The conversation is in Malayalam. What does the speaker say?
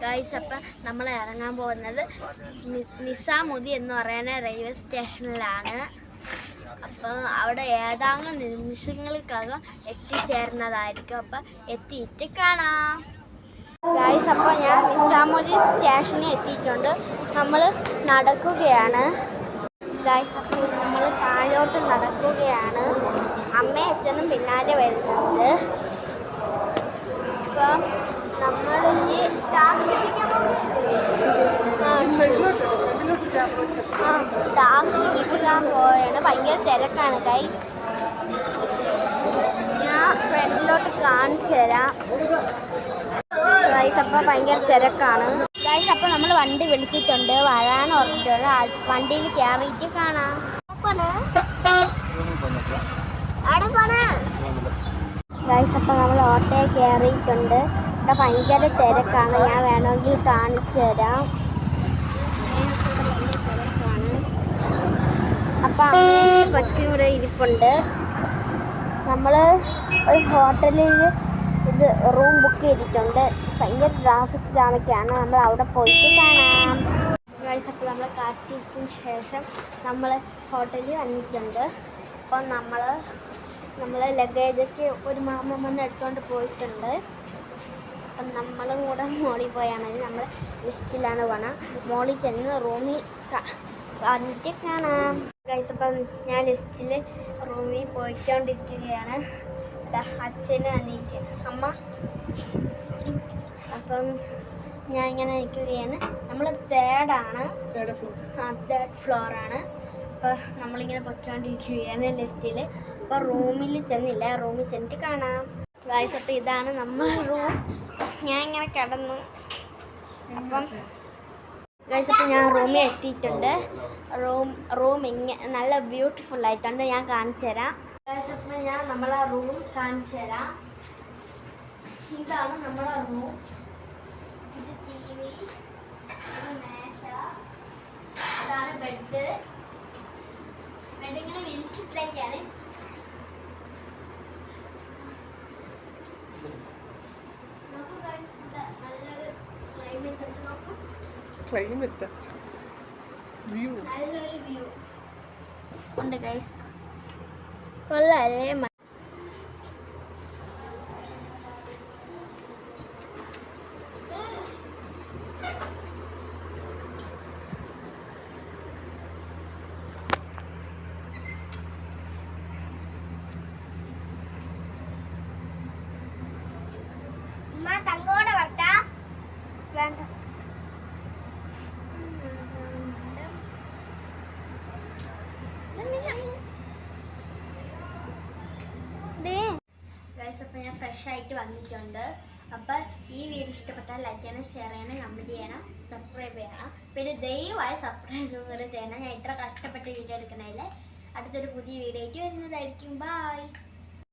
ഗൈസ്, അപ്പം നമ്മൾ ഇറങ്ങാൻ പോകുന്നത് നിസാമുദ്ദീൻ എന്ന് പറയുന്ന റെയിൽവേ സ്റ്റേഷനിലാണ്. അപ്പോൾ അവിടെ ഏതാനും നിമിഷങ്ങൾക്കകം എത്തിച്ചേരുന്നതായിരിക്കും. അപ്പം എത്തിയിട്ട് കാണാം. ഗൈസ്, അപ്പോൾ ഞാൻ നിസാമുദ്ദീൻ സ്റ്റേഷനിൽ എത്തിയിട്ടുണ്ട്. നമ്മൾ നടക്കുകയാണ്. ഗൈസ്, അപ്പോൾ നമ്മൾ താഴോട്ട് നടക്കുകയാണ്. അമ്മയും അച്ഛനും പിന്നാലെ വരുന്നുണ്ട്. അപ്പം നമ്മളിനി ടാക്സി വിളിക്കാൻ പോവുകയാണ്. ഭയങ്കര തിരക്കാണ് ഗൈസ്. ഞാൻ ഫ്രണ്ടിലോട്ട് കാണിച്ചു തരാം. ഗൈസ്, അപ്പം ഭയങ്കര തിരക്കാണ്. ഗൈസ്, അപ്പം നമ്മൾ വണ്ടി വിളിച്ചിട്ടുണ്ട്, വരാൻ ഓർത്തിട്ടുണ്ട്. വണ്ടിയിൽ കയറിയിട്ട് കാണാം. ഗൈസ്, അപ്പം നമ്മൾ ഓട്ടോയിൽ കയറിയിട്ടുണ്ട്. ഇവിടെ ഭയങ്കര തിരക്കാണ്. ഞാൻ വേണമെങ്കിൽ കാണിച്ചു തരാം. തിരക്കാണ്. അപ്പം അമ്മയും കൊച്ചും ഇവിടെ ഇരിപ്പുണ്ട്. നമ്മൾ ഒരു ഹോട്ടലിൽ റൂം ബുക്ക് ചെയ്തിട്ടുണ്ട്. ഭയങ്കര ട്രാഫിക് ജാമൊക്കെയാണ്. നമ്മൾ അവിടെ പോയിട്ട് കാണാം. ഗൈസ്, അപ്പോൾ നമ്മൾ കാത്തിരിക്കുന്ന ശേഷം നമ്മൾ ഹോട്ടലിൽ വന്നിട്ടുണ്ട്. അപ്പം നമ്മൾ ലഗേജൊക്കെ ഒരു മാമൻ വന്ന് എടുത്തുകൊണ്ട് പോയിട്ടുണ്ട്. അപ്പം നമ്മളും കൂടെ മോളിൽ പോയാണെങ്കിൽ നമ്മൾ ലിസ്റ്റിലാണ് പോകണം. മോളിൽ ചെന്ന് റൂമിൽ വന്നിട്ട് കാണാം. ഗൈസ്, അപ്പം ഞാൻ ലിസ്റ്റിൽ റൂമിൽ പോയിക്കൊണ്ടിരിക്കുകയാണ്. അച്ഛനും അനിയത്തി അമ്മ. അപ്പം ഞാൻ ഇങ്ങനെ നിൽക്കുകയാണ്. നമ്മൾ തേർഡ് ഫ്ലോറാണ്. അപ്പോൾ നമ്മളിങ്ങനെ പൊയ്ക്കൊണ്ടിരിക്കുകയാണ് ലിസ്റ്റിൽ. അപ്പോൾ റൂമിൽ ചെന്നില്ല. റൂമിൽ ചെന്നിട്ട് കാണാം. ഗൈസ്, അപ്പോൾ ഇതാണ് നമ്മൾ റൂം. ഞാൻ ഇങ്ങനെ കിടന്നു. അപ്പം ഗൈസ്, അപ്പോൾ ഞാൻ റൂമിൽ എത്തിയിട്ടുണ്ട്. റൂം ഇങ്ങനെ നല്ല ബ്യൂട്ടിഫുൾ ആയിട്ടുണ്ട്. ഞാൻ കാണിച്ചു തരാം. ഗൈസ്, അപ്പോൾ ഞാൻ നമ്മളെ റൂം കാണിച്ചു തരാം. ഇതാണ് നമ്മളെ റൂം. ഇത് TV, ഇത് മേശ, ഇതാണ് ബെഡ്. ബെഡിങ്ങനെ വിരിച്ചിട്ടേക്കാണ്. നോക്കൂ ഗൈസ്, നല്ലൊരു ക്ലൈമറ്റ് ഉണ്ട്. നോക്കൂ, നല്ലൊരു വ്യൂ ഉണ്ട് ഗൈസ്. കൊള്ളാല്ലേ? തങ്കോടെ വരട്ടാ? വേണ്ട. ഗൈസ്, അപ്പോൾ ഞാൻ ഫ്രഷ് ആയിട്ട് വന്നിട്ടുണ്ട്. അപ്പോൾ ഈ വീഡിയോ ഇഷ്ടപ്പെട്ടാൽ ലൈക്ക് ചെയ്യണം, ഷെയർ ചെയ്യണം, കമൻറ്റ് ചെയ്യണം, സബ്സ്ക്രൈബ് ചെയ്യണം. പിന്നെ ദയവായി സബ്സ്ക്രൈബ് ചെയ്യണം. ഞാൻ ഇത്ര കഷ്ടപ്പെട്ട് വീഡിയോ എടുക്കണതിൽ അടുത്തൊരു പുതിയ വീഡിയോ ആയിട്ട് വരുന്നതായിരിക്കും. ബൈ.